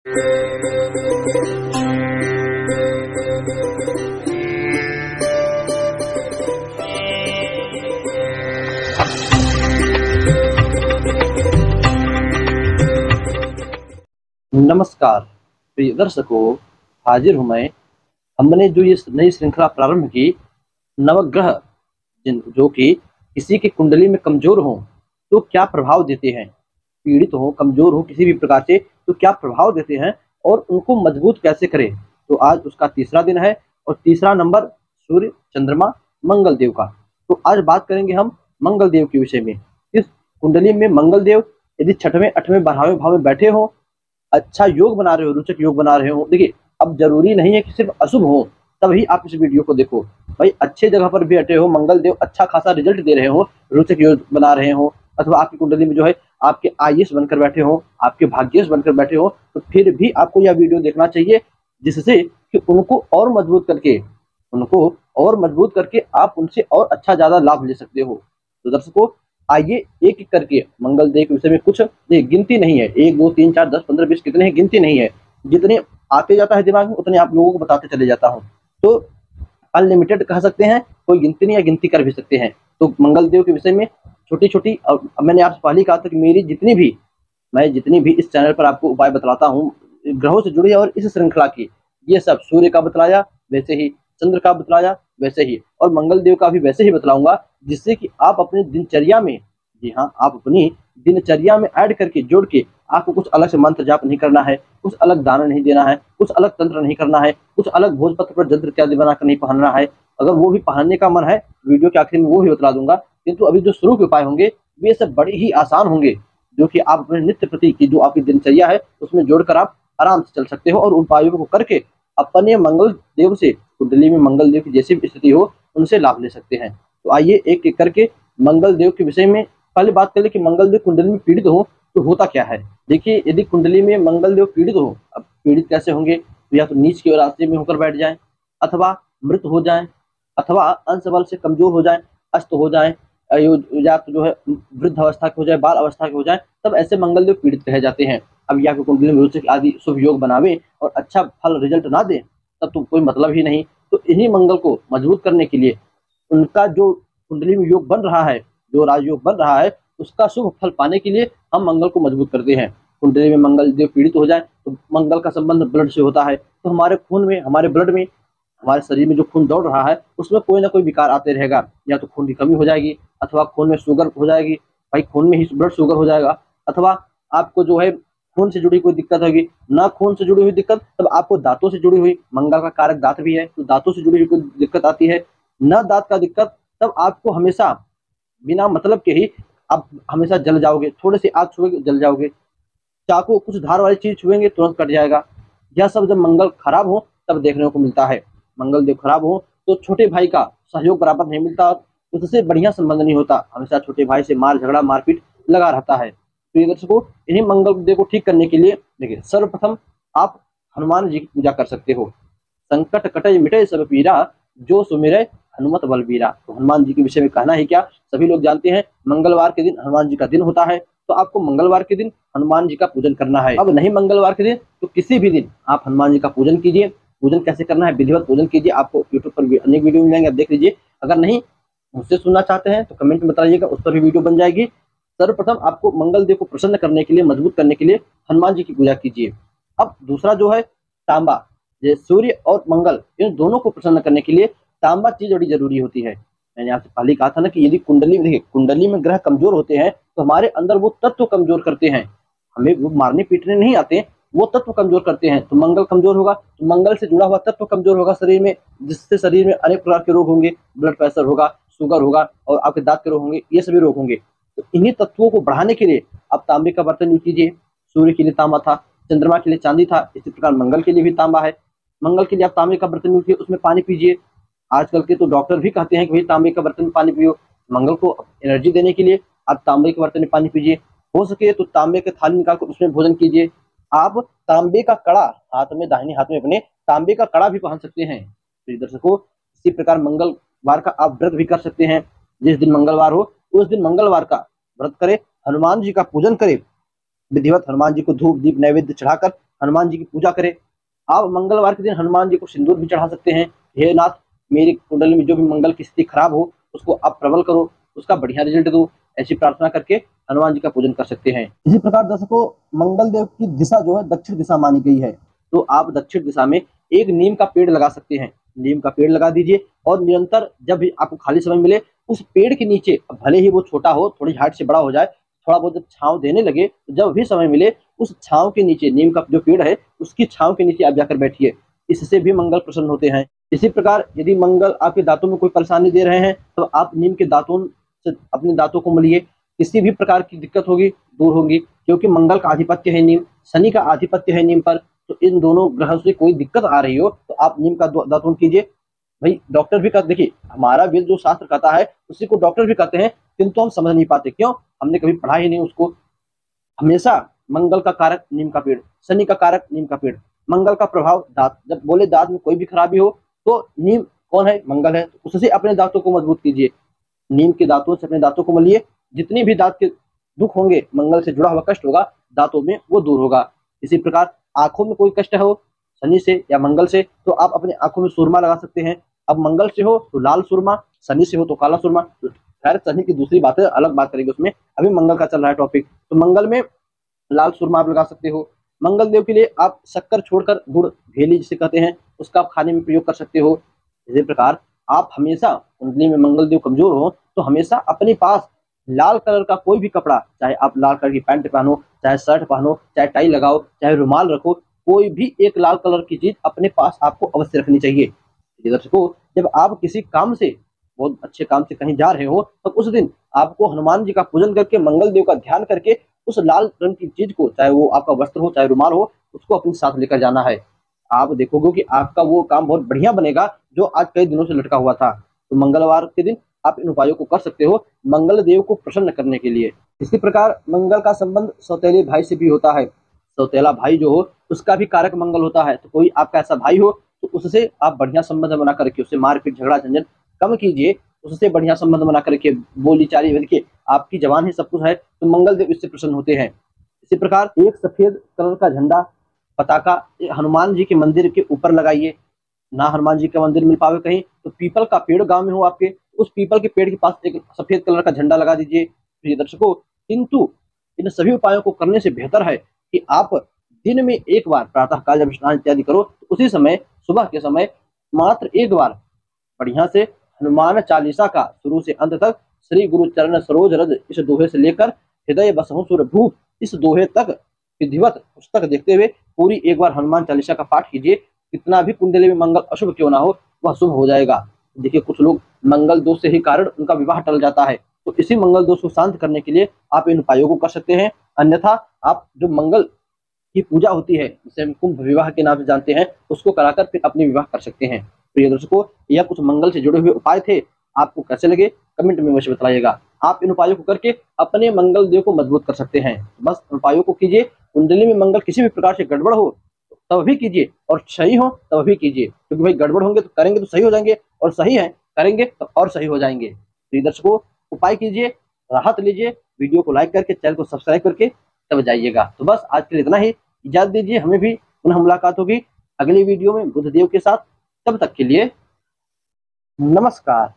नमस्कार प्रिय दर्शकों, हाजिर हूँ मैं। हमने जो ये नई श्रृंखला प्रारंभ की, नवग्रह जो कि किसी की कुंडली में कमजोर हों तो क्या प्रभाव देते हैं, पीड़ित हों, कमजोर हों किसी भी प्रकार से तो क्या प्रभाव देते हैं और उनको मजबूत कैसे करें। तो आज उसका तीसरा दिन है और तीसरा नंबर सूर्य, चंद्रमा, मंगल देव का। तो आज बात करेंगे हम मंगल देव के विषय में। इस कुंडली में मंगल देव यदि 6वें 8वें 12वें भाव में बैठे हों, अच्छा योग बना रहे हो, रोचक योग बना रहे हो। देखिए, अब जरूरी नहीं है कि सिर्फ अशुभ हो तभी आप इस वीडियो को देखो। भाई अच्छे जगह पर भी बैठे हो, मंगल देव अच्छा खासा रिजल्ट दे रहे हो, रोचक योग बना रहे हो, अथवा आपकी कुंडली में जो है आपके आईएएस बनकर बैठे हो, आपके भाग्येश बनकर बैठे हो, तो फिर भी आपको यह वीडियो देखना चाहिए, जिससे कि उनको और मजबूत करके आप उनसे और अच्छा ज्यादा लाभ ले सकते हो। तो दर्शकों, आइए एक एक करके मंगल देव के विषय में कुछ गिनती नहीं है, 1 2 3 4 10 15 20 कितने हैं गिनती नहीं है, जितने आते जाता है दिमाग में उतने आप लोगों को बताते चले जाता हूँ। तो अनलिमिटेड कह सकते हैं, कोई गिनती नहीं है, गिनती कर भी सकते हैं। तो मंगल देव के विषय में छोटी छोटी, और मैंने आपसे पहले कहा था कि मैं जितनी भी इस चैनल पर आपको उपाय बतलाता हूँ ग्रहों से जुड़ी और इस श्रृंखला की, ये सब सूर्य का बतलाया वैसे ही, चंद्र का बतलाया वैसे ही, और मंगल देव का भी वैसे ही बतलाऊंगा, जिससे कि आप अपनी दिनचर्या में, जी हाँ, आप अपनी दिनचर्या में ऐड करके जोड़ के, आपको कुछ अलग से मंत्र जाप नहीं करना है, कुछ अलग दान नहीं देना है, कुछ अलग तंत्र नहीं करना है, कुछ अलग भोजपत्र पर जंत्र इत्यादि बनाकर नहीं पहनना है। अगर वो भी पहनने का मन है, वीडियो के आखिर में वो भी बतला दूंगा, किंतु अभी जो शुरू के उपाय होंगे वे सब बड़े ही आसान होंगे, जो कि आप अपने नित्य प्रति की जो आपकी दिनचर्या है उसमें जोड़कर आप आराम से चल सकते हो, और उन उपायों को करके अपने मंगल देव से, कुंडली में मंगल देव की जैसी भी स्थिति हो, उनसे लाभ ले सकते हैं। तो आइए एक एक करके मंगल देव के विषय में पहले बात कर ले कि मंगल देव कुंडली में पीड़ित हो तो होता क्या है। देखिए, यदि कुंडली में मंगल देव पीड़ित हो, अब पीड़ित कैसे होंगे, तो या तो नीच के रास्ते में होकर बैठ जाएं, अथवा मृत हो जाएं, अथवा अंश बल से कमजोर हो जाएं, अस्त हो जाएं, या तो जो है वृद्ध अवस्था के हो जाए, बाल अवस्था के हो जाए, तब ऐसे मंगल देव पीड़ित कहे जाते हैं। अब या तो कुंडली में रोचक आदि शुभ योग बनावे और अच्छा फल रिजल्ट ना दे, तब तो कोई मतलब ही नहीं। तो इन्हीं मंगल को मजबूत करने के लिए, उनका जो कुंडली में योग बन रहा है, जो राजयोग बन रहा है, उसका शुभ फल पाने के लिए हम मंगल को मजबूत करते हैं। कुंडली में मंगल देव पीड़ित हो जाए तो मंगल का संबंध ब्लड से होता है, तो हमारे खून में, हमारे ब्लड में, हमारे शरीर में जो खून दौड़ रहा है उसमें कोई ना कोई विकार आते रहेगा। या तो खून की कमी हो जाएगी, अथवा खून में शुगर हो जाएगी, भाई खून में ही ब्लड शुगर हो जाएगा, अथवा आपको जो है खून से जुड़ी कोई दिक्कत होगी, ना खून से जुड़ी हुई दिक्कत, तब आपको दांतों से जुड़ी हुई, मंगल का कारक दांत भी है, तो दांतों से जुड़ी हुई कोई दिक्कत आती है, न दांत का दिक्कत, तब आपको हमेशा बिना मतलब के ही आप हमेशा जल जाओगे, थोड़े से आग छुएंगे जल जाओगे, चाकू कुछ धार वाली चीज छुएंगे तुरंत कट जाएगा। यह सब जब मंगल खराब हो तब देखने को मिलता है। मंगल देव खराब हो तो छोटे भाई का सहयोग बराबर नहीं मिलता, उससे बढ़िया संबंध नहीं होता, हमेशा छोटे भाई से मार झगड़ा मारपीट लगा रहता है। तो ये दर्शकों, इन्हीं मंगल देव को ठीक करने के लिए देखिए, सर्वप्रथम आप हनुमान जी की पूजा कर सकते हो। संकट कटे मिटे सब पीरा, जो सुमिरे हनुमत बलबीरा। तो हनुमान जी के विषय में कहना है क्या, सभी लोग जानते हैं मंगलवार के दिन हनुमान जी का दिन होता है, तो आपको मंगलवार के दिन हनुमान जी का पूजन करना है। अब नहीं मंगलवार के दिन तो किसी भी दिन आप हनुमान जी का पूजन कीजिए। पूजन कैसे करना है, विधिवत पूजन कीजिए, आपको यूट्यूब पर भी अनेक वीडियो मिल जाएंगे, आप देख लीजिए। अगर नहीं मुझसे सुनना चाहते हैं तो कमेंट में बताइएगा, उस पर भी वीडियो बन जाएगी। सर्वप्रथम आपको मंगल देव को प्रसन्न करने के लिए, मजबूत करने के लिए हनुमान जी की पूजा कीजिए। अब दूसरा जो है तांबा, ये सूर्य और मंगल इन दोनों को प्रसन्न करने के लिए तांबा चीज बड़ी जरूरी होती है। मैंने आपसे पहले कहा था ना कि यदि कुंडली में, देखिए कुंडली में ग्रह कमजोर होते हैं तो हमारे अंदर वो तत्व कमजोर करते हैं, हमें वो मारने पीटने नहीं आते, वो तत्व कमजोर करते हैं। तो मंगल कमजोर होगा तो मंगल से जुड़ा हुआ तत्व कमजोर होगा शरीर में, जिससे शरीर में अनेक प्रकार के रोग होंगे, ब्लड प्रेशर होगा, शुगर होगा, और आपके दांत के रोग होंगे, ये सभी रोग होंगे। तो इन्हीं तत्वों को बढ़ाने के लिए आप तांबे का बर्तन यूज कीजिए। सूर्य के लिए तांबा था, चंद्रमा के लिए चांदी था, इसी प्रकार मंगल के लिए भी तांबा है। मंगल के लिए आप तांबे का बर्तन यूज कीजिए, उसमें पानी पीजिए। आजकल के तो डॉक्टर भी कहते हैं कि भाई तांबे का बर्तन में पानी पियो। मंगल को एनर्जी देने के लिए आप तांबे के बर्तन में पानी पीजिए। हो सके तो तांबे के थाली निकालकर उसमें भोजन कीजिए। आप तांबे का कड़ा हाथ में, दाहिने हाथ में अपने तांबे का कड़ा भी पहन सकते हैं। तो दर्शकों, इसी प्रकार मंगलवार का आप व्रत भी कर सकते हैं। जिस दिन मंगलवार हो उस दिन मंगलवार का व्रत करें, हनुमान जी का पूजन करें, विधिवत हनुमान जी को धूप दीप नैवेद्य चढ़ाकर हनुमान जी की पूजा करें। आप मंगलवार के दिन हनुमान जी को सिंदूर भी चढ़ा सकते हैं। हे नाथ, मेरी कुंडली में जो भी मंगल की स्थिति खराब हो उसको आप प्रबल करो, उसका बढ़िया रिजल्ट दो, ऐसी प्रार्थना करके हनुमान जी का पूजन कर सकते हैं। इसी प्रकार दर्शकों, मंगल देव की दिशा जो है दक्षिण दिशा मानी गई है, तो आप दक्षिण दिशा में एक नीम का पेड़ लगा सकते हैं। नीम का पेड़ लगा दीजिए और निरंतर जब भी आपको खाली समय मिले उस पेड़ के नीचे, भले ही वो छोटा हो, थोड़ी हाइट से बड़ा हो जाए, थोड़ा बहुत जब छांव देने लगे तो जब भी समय मिले उस छांव के नीचे, नीम का जो पेड़ है उसकी छांव के नीचे आप जाकर बैठिए। इससे भी मंगल प्रसन्न होते हैं। इसी प्रकार यदि मंगल आपके दांतों में कोई परेशानी दे रहे हैं तो आप नीम के दांतों से अपने दांतों को मलिए। किसी भी प्रकार की दिक्कत होगी दूर होगी, क्योंकि मंगल का आधिपत्य है नीम, शनि का आधिपत्य है नीम पर। तो इन दोनों ग्रहों से कोई दिक्कत आ रही हो तो आप नीम का दातून कीजिए। भाई डॉक्टर भी कहते, देखिए हमारा वेद जो शास्त्र कहता है उसी को डॉक्टर भी कहते हैं, किंतु हम समझ नहीं पाते। क्यों? हमने कभी पढ़ा ही नहीं उसको। हमेशा मंगल का कारक नीम का पेड़, शनि का कारक नीम का पेड़, मंगल का प्रभाव दांत। जब बोले दांत में कोई भी खराबी हो तो नीम कौन है? मंगल है। तो उससे अपने दांतों को मजबूत कीजिए। नीम के दांतों से अपने दांतों को मलिए। जितनी भी दांत के दुख होंगे, मंगल से जुड़ा हुआ कष्ट होगा दांतों में, वो दूर होगा। इसी प्रकार आंखों में कोई कष्ट हो शनि से या मंगल से, तो आप अपने आंखों में सुरमा लगा सकते हैं। अब मंगल से हो तो लाल सुरमा, शनि से हो तो काला सुरमा। खैर शनि की दूसरी बात है, अलग बात करेंगे उसमें, अभी मंगल का चल रहा है टॉपिक। तो मंगल में लाल सुरमा आप लगा सकते हो। मंगल देव के लिए आप शक्कर छोड़कर गुड़, भेली जिसे कहते हैं, उसका आप खाने में प्रयोग कर सकते हो। इसी प्रकार आप हमेशा, कुंडली में मंगल देव कमजोर हो तो हमेशा अपने पास लाल कलर का कोई भी कपड़ा, चाहे आप लाल कलर की पैंट पहनो, चाहे शर्ट पहनो, चाहे टाई लगाओ, चाहे रुमाल रखो, कोई भी एक लाल कलर की चीज अपने पास आपको अवश्य रखनी चाहिए। दर्शकों, जब आप किसी काम से, बहुत अच्छे काम से कहीं जा रहे हो तो उस दिन आपको हनुमान जी का पूजन करके, मंगल देव का ध्यान करके उस लाल रंग की चीज को, चाहे वो आपका वस्त्र हो चाहे रुमाल हो, उसको अपने साथ लेकर जाना है। आप देखोगे कि आपका वो काम बहुत बढ़िया बनेगा जो आज कई दिनों से लटका हुआ था। तो मंगलवार के दिन आप इन उपायों को कर सकते हो मंगल देव को प्रसन्न करने के लिए। इसी प्रकार मंगल का संबंध सौतेले भाई से भी होता है। सौतेला भाई जो हो उसका भी कारक मंगल होता है। तो कोई आपका ऐसा भाई हो तो उससे आप बढ़िया संबंध बना करके, उससे मारपीट झगड़ा झंझट कम कीजिए, उससे बढ़िया संबंध बना करके, बोली चाली बल्कि आपकी जवान ही सब कुछ है, तो मंगल देव इससे प्रसन्न होते हैं। इसी प्रकार एक सफेद कलर का झंडा, पताका हनुमान जी के मंदिर के ऊपर लगाइए। ना हनुमान जी का मंदिर मिल पावे कहीं तो पीपल का पेड़ गांव में हो आपके, उस पीपल के पेड़ के पास एक सफेद कलर का झंडा लगा दीजिए। प्रिय दर्शकों, किंतु इन सभी उपायों को करने से बेहतर है कि आप दिन में एक बार प्रातः काल जब स्नान इत्यादि करो तो उसी समय, सुबह के समय मात्र एक बार बढ़िया से हनुमान चालीसा का शुरू से अंत तक, श्री गुरु चरण सरोज रज इस दोहे से लेकर हृदय बसहु सुर भूप इस दोहे तक विधिवत पुस्तक देखते हुए पूरी एक बार हनुमान चालीसा का पाठ कीजिए। कितना भी कुंडली में मंगल अशुभ क्यों ना हो, वह शुभ हो जाएगा। देखिए कुछ लोग मंगल दोष से ही कारण उनका विवाह टल जाता है, तो इसी मंगल दोष को शांत करने के लिए आप इन उपायों को कर सकते हैं। अन्यथा आप जो मंगल की पूजा होती है, जिसे हम कुंभ विवाह के नाम से जानते हैं, उसको कराकर फिर अपने विवाह कर सकते हैं। प्रिय दर्शकों, यह कुछ मंगल से जुड़े हुए उपाय थे। आपको कैसे लगे कमेंट में मुझे बताइएगा। आप इन उपायों को करके अपने मंगल देव को मजबूत कर सकते हैं। बस उपायों को कीजिए। कुंडली में मंगल किसी भी प्रकार से गड़बड़ हो तब भी कीजिए और सही हो तब भी कीजिए, क्योंकि भाई गड़बड़ होंगे तो करेंगे तो सही हो जाएंगे, और सही है करेंगे तो और सही हो जाएंगे। प्रिय दर्शकों, उपाय कीजिए, राहत लीजिए। वीडियो को लाइक करके, चैनल को सब्सक्राइब करके तब जाइएगा। तो बस आज के लिए इतना ही। इजाजत दीजिए, हमें भी पुनः मुलाकात होगी अगली वीडियो में बुधदेव के साथ। तब तक के लिए नमस्कार।